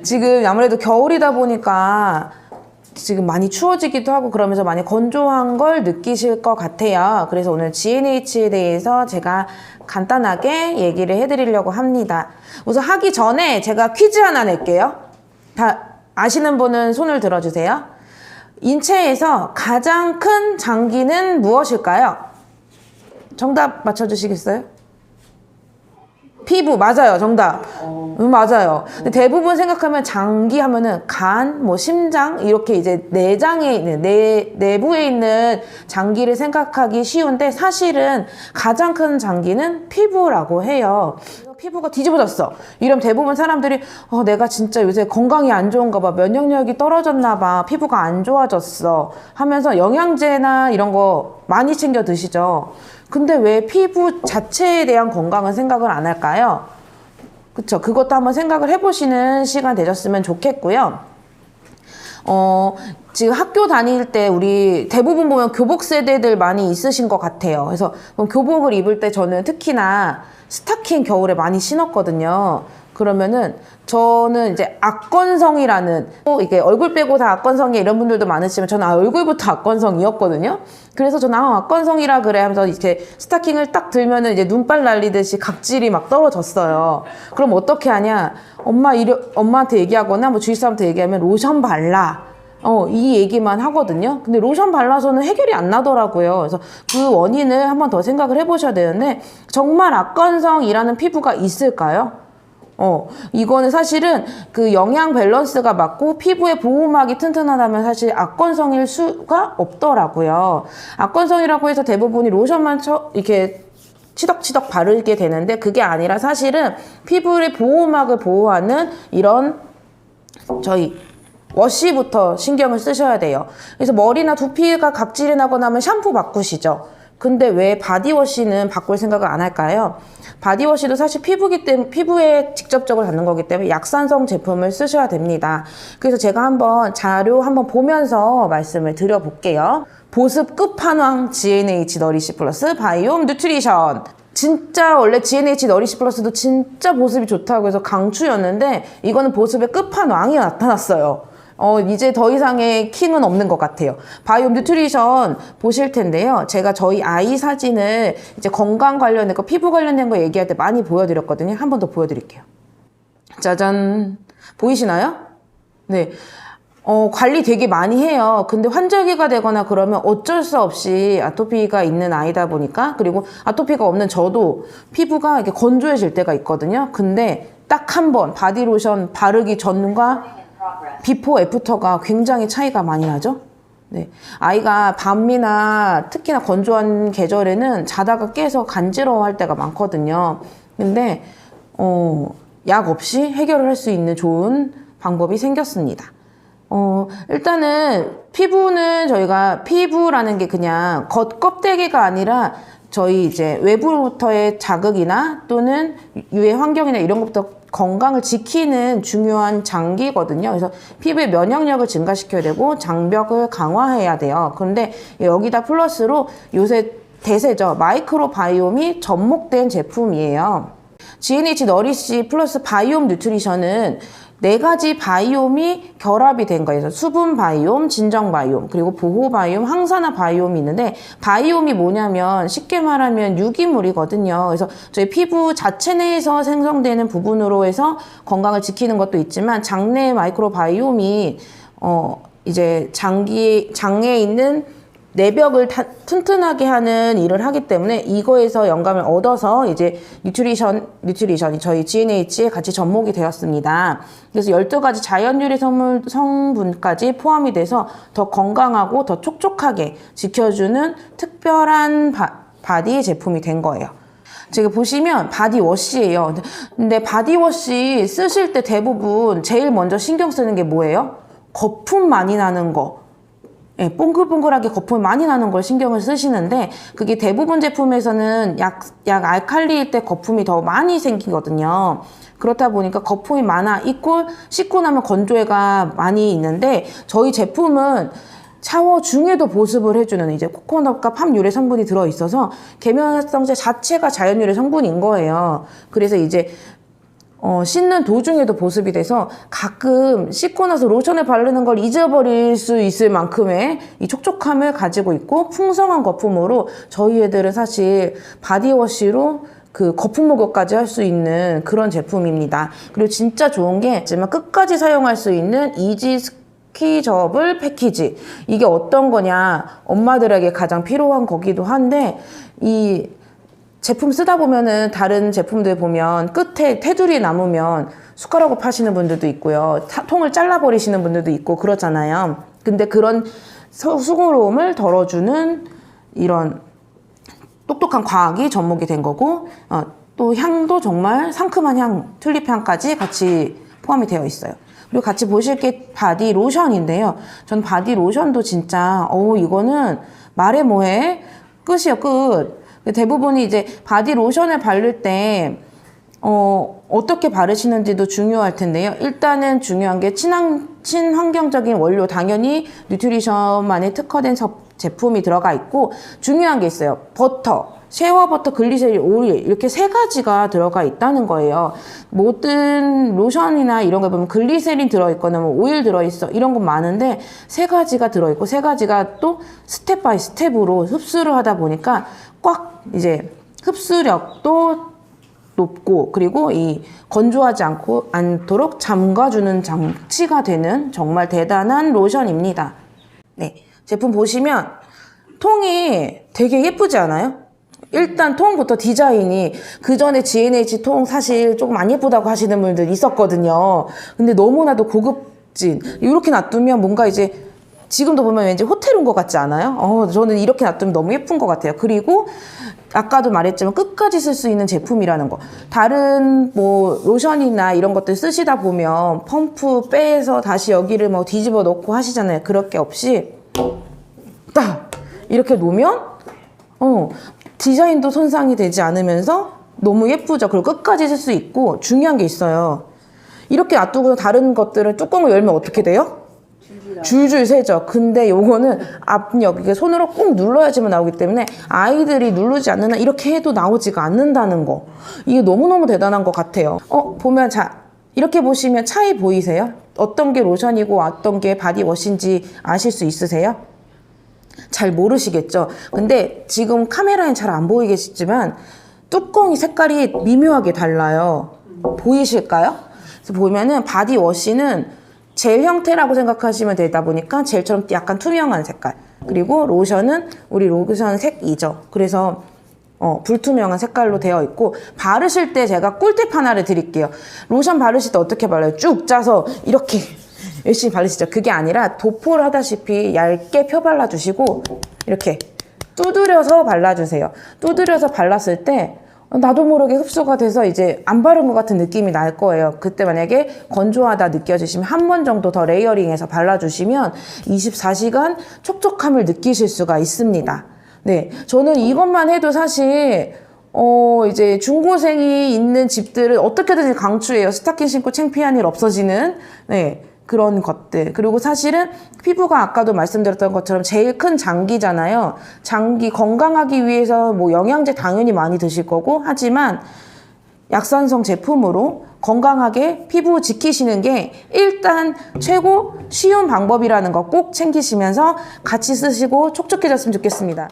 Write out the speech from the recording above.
지금 아무래도 겨울이다 보니까 지금 많이 추워지기도 하고 그러면서 많이 건조한 걸 느끼실 것 같아요. 그래서 오늘 GNH에 대해서 제가 간단하게 얘기를 해드리려고 합니다. 우선 하기 전에 제가 퀴즈 하나 낼게요. 다 아시는 분은 손을 들어주세요. 인체에서 가장 큰 장기는 무엇일까요? 정답 맞춰주시겠어요? 피부, 맞아요. 정답. 맞아요. 근데 대부분 생각하면 장기 하면은 간, 뭐 심장, 이렇게 이제 내장에 있는, 내부에 있는 장기를 생각하기 쉬운데 사실은 가장 큰 장기는 피부라고 해요. 피부가 뒤집어졌어. 이러면 대부분 사람들이 내가 진짜 요새 건강이 안 좋은가 봐. 면역력이 떨어졌나 봐. 피부가 안 좋아졌어. 하면서 영양제나 이런 거 많이 챙겨 드시죠. 근데 왜 피부 자체에 대한 건강은 생각을 안 할까요? 그쵸? 그것도 한번 생각을 해보시는 시간 되셨으면 좋겠고요. 지금 학교 다닐 때 우리 대부분 보면 교복 세대들 많이 있으신 것 같아요. 그래서 교복을 입을 때 저는 특히나 스타킹 겨울에 많이 신었거든요. 그러면은 저는 이제 악건성이라는, 이게 얼굴 빼고 다 악건성이야 이런 분들도 많으시지만 저는 얼굴부터 악건성이었거든요. 그래서 저는 악건성이라 그래 하면서 이렇게 스타킹을 딱 들면은 이제 눈발 날리듯이 각질이 막 떨어졌어요. 그럼 어떻게 하냐? 엄마한테 얘기하거나 뭐 주위 사람한테 얘기하면 로션 발라. 이 얘기만 하거든요. 근데 로션 발라서는 해결이 안 나더라고요. 그래서 그 원인을 한번 더 생각을 해보셔야 되는데, 정말 악건성이라는 피부가 있을까요? 이거는 사실은 그 영양 밸런스가 맞고 피부의 보호막이 튼튼하다면 사실 악건성일 수가 없더라고요. 악건성이라고 해서 대부분이 로션만 이렇게 치덕치덕 바르게 되는데 그게 아니라 사실은 피부의 보호막을 보호하는 이런 저희 워시부터 신경을 쓰셔야 돼요. 그래서 머리나 두피가 각질이 나거나 하면 샴푸 바꾸시죠. 근데 왜 바디워시는 바꿀 생각을 안 할까요? 바디워시도 사실 피부에 직접적으로 닿는 거기 때문에 약산성 제품을 쓰셔야 됩니다. 그래서 제가 한번 자료 한번 보면서 말씀을 드려볼게요. 보습 끝판왕 GNH 너리시 플러스 바이옴 뉴트리션. 진짜 원래 GNH 너리시 플러스도 진짜 보습이 좋다고 해서 강추였는데 이거는 보습의 끝판왕이 나타났어요. 이제 더 이상의 킹은 없는 것 같아요. 바이옴 뉴트리션 보실 텐데요. 제가 저희 아이 사진을 이제 건강 관련된 거, 피부 관련된 거 얘기할 때 많이 보여드렸거든요. 한 번 더 보여드릴게요. 짜잔. 보이시나요? 네. 관리 되게 많이 해요. 근데 환절기가 되거나 그러면 어쩔 수 없이 아토피가 있는 아이다 보니까, 그리고 아토피가 없는 저도 피부가 이렇게 건조해질 때가 있거든요. 근데 딱 한 번 바디로션 바르기 전과 비포 애프터가 굉장히 차이가 많이 나죠. 네. 아이가 밤이나 특히나 건조한 계절에는 자다가 깨서 간지러워할 때가 많거든요. 근데 약 없이 해결을 할 수 있는 좋은 방법이 생겼습니다. 일단은 피부는 저희가 피부라는 게 그냥 겉껍데기가 아니라 저희 이제 외부로부터의 자극이나 또는 유해 환경이나 이런 것부터 건강을 지키는 중요한 장기거든요. 그래서 피부의 면역력을 증가시켜야 되고 장벽을 강화해야 돼요. 그런데 여기다 플러스로 요새 대세죠. 마이크로바이옴이 접목된 제품이에요. GNH 너리시 플러스 바이옴 뉴트리션은 4가지 바이옴이 결합이 된 거예요. 수분 바이옴, 진정 바이옴, 그리고 보호 바이옴, 항산화 바이옴이 있는데, 바이옴이 뭐냐면 쉽게 말하면 유기물이거든요. 그래서 저희 피부 자체 내에서 생성되는 부분으로 해서 건강을 지키는 것도 있지만, 장내 마이크로 바이옴이 이제 장에 있는 내벽을 튼튼하게 하는 일을 하기 때문에 이거에서 영감을 얻어서 이제 뉴트리션이 저희 GNH에 같이 접목이 되었습니다. 그래서 12가지 자연 유래 성분까지 포함이 돼서 더 건강하고 더 촉촉하게 지켜주는 특별한 바디 제품이 된 거예요. 지금 보시면 바디워시예요. 근데 바디워시 쓰실 때 대부분 제일 먼저 신경 쓰는 게 뭐예요? 거품 많이 나는 거. 예, 뽕글뽕글하게 거품이 많이 나는 걸 신경을 쓰시는데, 그게 대부분 제품에서는 약 알칼리일 때 거품이 더 많이 생기거든요. 그렇다 보니까 거품이 많아 이꼴 씻고 나면 건조해가 많이 있는데, 저희 제품은 샤워 중에도 보습을 해주는 이제 코코넛과 팜 유래 성분이 들어있어서 계면활성제 자체가 자연 유래 성분인 거예요. 그래서 이제 씻는 도중에도 보습이 돼서 가끔 씻고 나서 로션을 바르는 걸 잊어버릴 수 있을 만큼의 이 촉촉함을 가지고 있고 풍성한 거품으로 저희 애들은 사실 바디워시로 그 거품 목욕까지 할 수 있는 그런 제품입니다. 그리고 진짜 좋은 게 하지만 끝까지 사용할 수 있는 이지 스키저블 패키지. 이게 어떤 거냐, 엄마들에게 가장 필요한 거기도 한데 이 제품 쓰다 보면은 다른 제품들 보면 끝에 테두리 남으면 숟가락으로 파시는 분들도 있고요. 통을 잘라버리시는 분들도 있고 그렇잖아요. 근데 그런 수고로움을 덜어주는 이런 똑똑한 과학이 접목이 된 거고, 또 향도 정말 상큼한 향, 튤립 향까지 같이 포함이 되어 있어요. 그리고 같이 보실 게 바디 로션인데요. 전 바디 로션도 진짜 이거는 말해 뭐해? 끝이요, 끝. 대부분이 이제 바디 로션을 바를 때 어떻게 바르시는지도 중요할 텐데요. 일단은 중요한 게 친환경적인 원료, 당연히 뉴트리션만에 특화된 제품이 들어가 있고, 중요한 게 있어요. 버터, 쉐어버터, 글리세린, 오일, 이렇게 세 가지가 들어가 있다는 거예요. 모든 로션이나 이런 거 보면 글리세린 들어있거나 뭐 오일 들어있어, 이런 건 많은데 세 가지가 들어있고, 세 가지가 또 스텝 바이 스텝으로 흡수를 하다 보니까 꽉 이제 흡수력도 높고, 그리고 이 건조하지 않도록 잠가주는 장치가 되는 정말 대단한 로션입니다. 네, 제품 보시면 통이 되게 예쁘지 않아요? 일단 통부터 디자인이, 그 전에 G&H 통 사실 조금 안 예쁘다고 하시는 분들 있었거든요. 근데 너무나도 고급진, 이렇게 놔두면 뭔가 이제 지금도 보면 왠지 호텔 온 것 같지 않아요? 저는 이렇게 놔두면 너무 예쁜 것 같아요. 그리고 아까도 말했지만 끝까지 쓸 수 있는 제품이라는 거. 다른 뭐 로션이나 이런 것들 쓰시다 보면 펌프 빼서 다시 여기를 뭐 뒤집어 놓고 하시잖아요. 그럴 게 없이 딱 이렇게 놓으면 디자인도 손상이 되지 않으면서 너무 예쁘죠. 그리고 끝까지 쓸 수 있고, 중요한 게 있어요. 이렇게 놔두고 다른 것들은 뚜껑을 열면 어떻게 돼요? 줄줄 새죠. 근데 요거는 압력, 이게 손으로 꾹 눌러야지만 나오기 때문에 아이들이 누르지 않는 한 이렇게 해도 나오지가 않는다는 거. 이게 너무너무 대단한 것 같아요. 보면 이렇게 보시면 차이 보이세요? 어떤 게 로션이고 어떤 게 바디워시인지 아실 수 있으세요? 잘 모르시겠죠? 근데 지금 카메라엔 잘 안 보이겠지만 뚜껑이 색깔이 미묘하게 달라요. 보이실까요? 그래서 보면은 바디워시는 젤 형태라고 생각하시면 되다 보니까 젤처럼 약간 투명한 색깔, 그리고 로션은 우리 로션 색이죠. 그래서 불투명한 색깔로 되어 있고, 바르실 때 제가 꿀팁 하나를 드릴게요. 로션 바르실 때 어떻게 발라요? 쭉 짜서 이렇게 열심히 바르시죠. 그게 아니라 도포를 하다시피 얇게 펴 발라주시고 이렇게 두드려서 발라주세요. 두드려서 발랐을 때 나도 모르게 흡수가 돼서 이제 안 바른 것 같은 느낌이 날 거예요. 그때 만약에 건조하다 느껴지시면 한 번 정도 더 레이어링해서 발라주시면 24시간 촉촉함을 느끼실 수가 있습니다. 네, 저는 이것만 해도 사실 이제 중고생이 있는 집들을 어떻게든지 강추해요. 스타킹 신고 창피한 일 없어지는, 네, 그런 것들. 그리고 사실은 피부가 아까도 말씀드렸던 것처럼 제일 큰 장기잖아요. 장기 건강하기 위해서 뭐 영양제 당연히 많이 드실 거고, 하지만 약산성 제품으로 건강하게 피부 지키시는 게 일단 최고 쉬운 방법이라는 거 꼭 챙기시면서 같이 쓰시고 촉촉해졌으면 좋겠습니다.